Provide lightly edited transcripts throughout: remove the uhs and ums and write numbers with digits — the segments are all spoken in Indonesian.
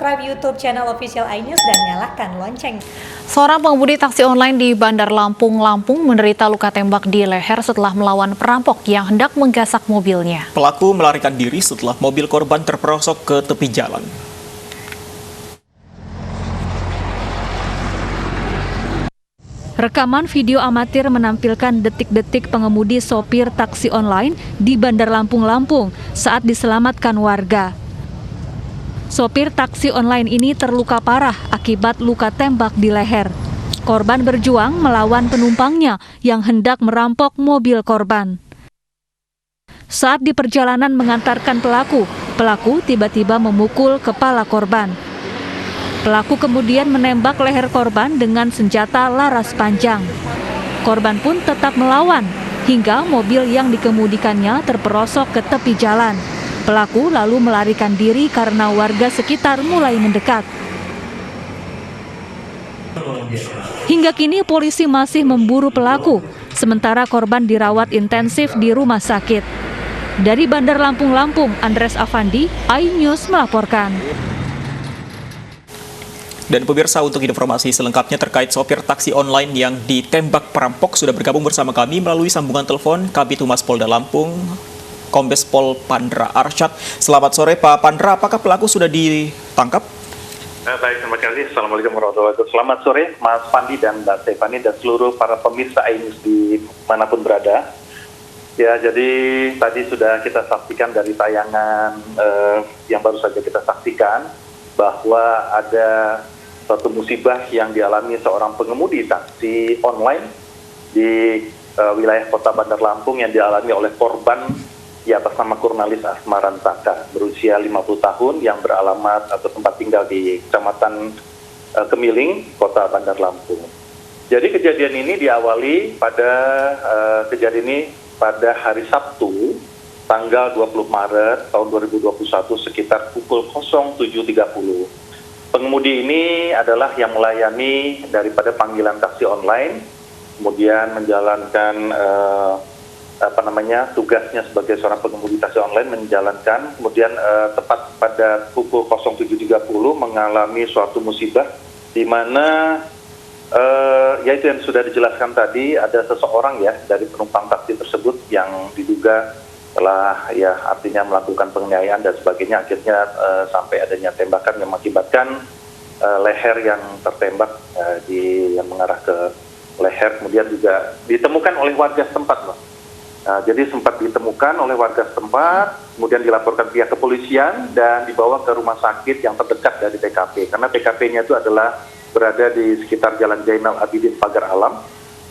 subscribe YouTube channel Official iNews dan nyalakan lonceng. Seorang pengemudi taksi online di Bandar Lampung, menderita luka tembak di leher setelah melawan perampok yang hendak menggasak mobilnya. Pelaku melarikan diri setelah mobil korban terperosok ke tepi jalan. Rekaman video amatir menampilkan detik-detik pengemudi sopir taksi online di Bandar Lampung saat diselamatkan warga. Sopir taksi online ini terluka parah akibat luka tembak di leher. Korban berjuang melawan penumpangnya yang hendak merampok mobil korban. Saat di perjalanan mengantarkan pelaku tiba-tiba memukul kepala korban. Pelaku kemudian menembak leher korban dengan senjata laras panjang. Korban pun tetap melawan hingga mobil yang dikemudikannya terperosok ke tepi jalan. Pelaku lalu melarikan diri karena warga sekitar mulai mendekat. Hingga kini polisi masih memburu pelaku, sementara korban dirawat intensif di rumah sakit. Dari Bandar Lampung, Andres Afandi, iNews melaporkan. Dan pemirsa, untuk informasi selengkapnya terkait sopir taksi online yang ditembak perampok sudah bergabung bersama kami melalui sambungan telepon Kabid Humas Polda Lampung, Kombes Pol Pandra Arsyad. Selamat sore Pak Pandra, apakah pelaku sudah ditangkap? Baik, terima kasih. Assalamualaikum warahmatullahi wabarakatuh. Selamat sore Mas Pandi dan Mbak Stefani dan seluruh para pemirsa iNews di manapun berada. Ya, jadi tadi sudah kita saksikan dari tayangan yang baru saja kita saksikan bahwa ada suatu musibah yang dialami seorang pengemudi taksi online di wilayah kota Bandar Lampung yang dialami oleh korban di atas nama Kurnalis Asmarantaka berusia 50 tahun yang beralamat atau tempat tinggal di Kecamatan Kemiling, kota Bandar Lampung. Jadi kejadian ini diawali pada pada hari Sabtu tanggal 20 Maret tahun 2021 sekitar pukul 07.30. Pengemudi ini adalah yang melayani daripada panggilan taksi online, kemudian menjalankan tugasnya sebagai seorang pengemudi taksi online, kemudian tepat pada pukul 07.30 mengalami suatu musibah di mana yaitu yang sudah dijelaskan tadi, ada seseorang ya dari penumpang taksi tersebut yang diduga telah artinya melakukan penganiayaan dan sebagainya, akhirnya sampai adanya tembakan yang mengakibatkan leher yang tertembak yang mengarah ke leher, kemudian juga ditemukan oleh warga setempat, Mas. Jadi sempat ditemukan oleh warga setempat, kemudian dilaporkan pihak kepolisian dan dibawa ke rumah sakit yang terdekat dari TKP, karena TKP-nya itu adalah berada di sekitar Jalan Zainal Abidin Pagar Alam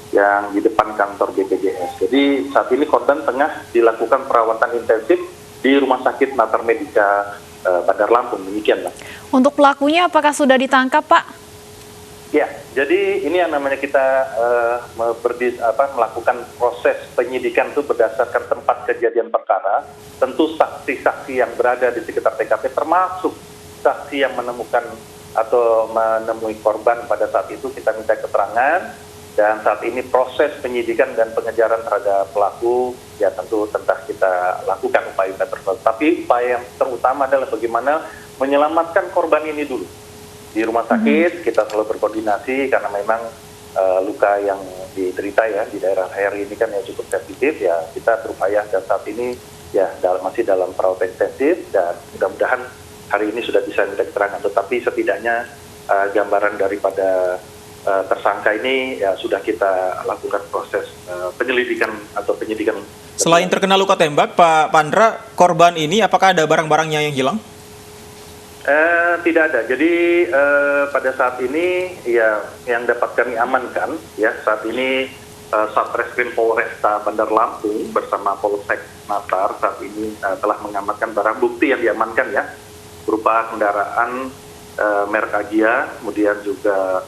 yang di depan kantor BPJS. Jadi saat ini korban tengah dilakukan perawatan intensif di Rumah Sakit Mater Medica Bandar Lampung. Demikian, Pak. Untuk pelakunya apakah sudah ditangkap, Pak? Ya, jadi ini yang namanya kita melakukan proses penyidikan itu berdasarkan tempat kejadian perkara. Tentu saksi-saksi yang berada di sekitar TKP termasuk saksi yang menemukan atau menemui korban pada saat itu kita minta keterangan. Dan saat ini proses penyidikan dan pengejaran terhadap pelaku ya tentu kita lakukan upaya-upaya tersebut. Tapi upaya yang terutama adalah bagaimana menyelamatkan korban ini dulu. Di rumah sakit kita selalu berkoordinasi karena memang luka yang diderita ya di daerah leher ini kan ya cukup sensitif, ya kita berupaya dan saat ini ya masih dalam perawatan intensif dan mudah-mudahan hari ini sudah bisa minta keterangan. Tetapi setidaknya gambaran daripada tersangka ini ya sudah kita lakukan proses penyelidikan atau penyidikan. Selain terkena luka tembak, Pak Pandra, korban ini apakah ada barang-barangnya yang hilang? Tidak ada. Jadi pada saat ini ya yang dapat kami amankan ya saat ini Satreskrim Polresta Bandar Lampung bersama Polsek Natar saat ini telah mengamankan barang bukti yang diamankan ya berupa kendaraan merek Agia, kemudian juga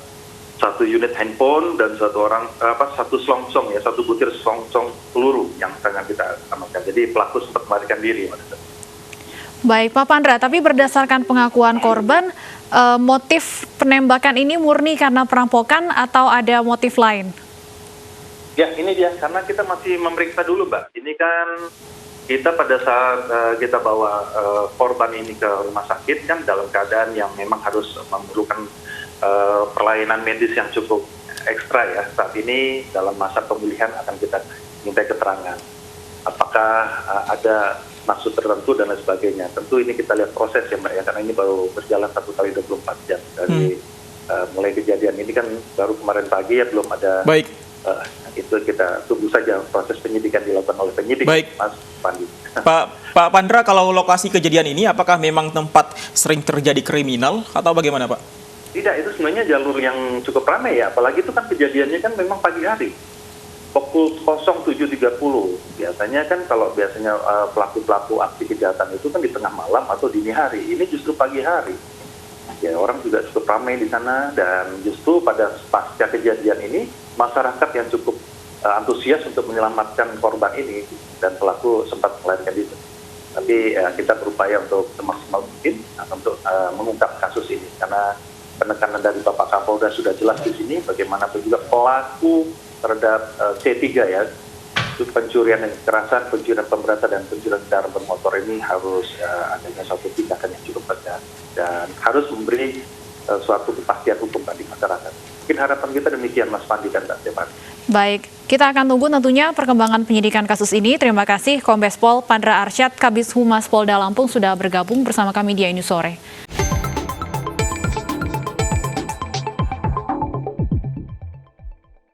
satu unit handphone dan satu selongsong ya, satu butir selongsong peluru yang tengah kita amankan. Jadi pelaku sempat melarikan diri. Baik, Pak Pandra, tapi berdasarkan pengakuan korban, motif penembakan ini murni karena perampokan atau ada motif lain? Ya, ini dia, karena kita masih memeriksa dulu, Mbak. Ini kan kita pada saat kita bawa korban ini ke rumah sakit kan dalam keadaan yang memang harus memerlukan pelayanan medis yang cukup ekstra ya. Saat ini dalam masa pemulihan akan kita minta keterangan apakah ada maksud tertentu dan lain sebagainya. Tentu ini kita lihat proses ya Mbak ya, karena ini baru berjalan 1 kali 24 jam dari mulai kejadian ini kan baru kemarin pagi ya, belum ada. Baik. Itu kita tunggu saja proses penyidikan dilakukan oleh penyidik, Baik. Mas Pandi. Pak Pandra, kalau lokasi kejadian ini apakah memang tempat sering terjadi kriminal atau bagaimana Pak? Tidak, itu sebenarnya jalur yang cukup ramai ya, apalagi itu kan kejadiannya kan memang pagi hari. Pukul 07.30. Biasanya kan kalau biasanya pelaku-pelaku aksi kejahatan itu kan di tengah malam atau dini hari. Ini justru pagi hari. Ya, orang juga cukup ramai di sana dan justru pada pasca kejadian ini masyarakat yang cukup antusias untuk menyelamatkan korban ini dan pelaku sempat melarikan diri. Tapi kita berupaya untuk semaksimal mungkin untuk mengungkap kasus ini karena penekanan dari Bapak Kapolda sudah jelas di sini. Bagaimanapun juga pelaku terhadap C3 ya, itu pencurian yang kekerasan, pencurian pemberatan dan pencurian kendaraan bermotor ini harus adanya suatu tindakan yang cukup tegas dan harus memberi suatu kepastian hukum bagi masyarakat. Mungkin harapan kita demikian Mas Pandi dan Mbak Stefan. Baik, kita akan tunggu tentunya perkembangan penyidikan kasus ini. Terima kasih Kombes Pol Pandra Arsyad, Kabid Humas Polda Lampung sudah bergabung bersama kami di iNews Sore.